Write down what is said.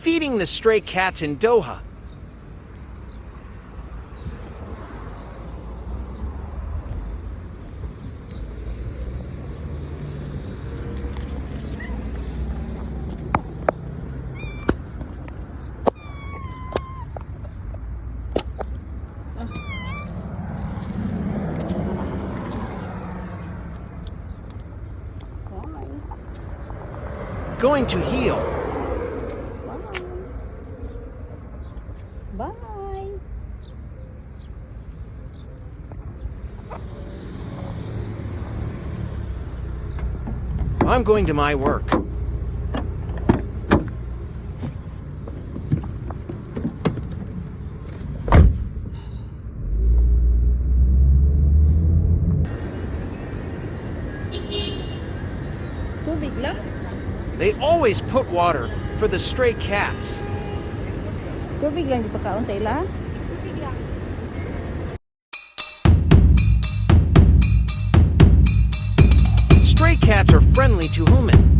feeding the stray cats in Doha. Going to heal. Bye. Bye. I'm going to my work. Tubig lang? They always put water for the stray cats. Tubig lang di pagkaon sa ila? Stray cats are friendly to human.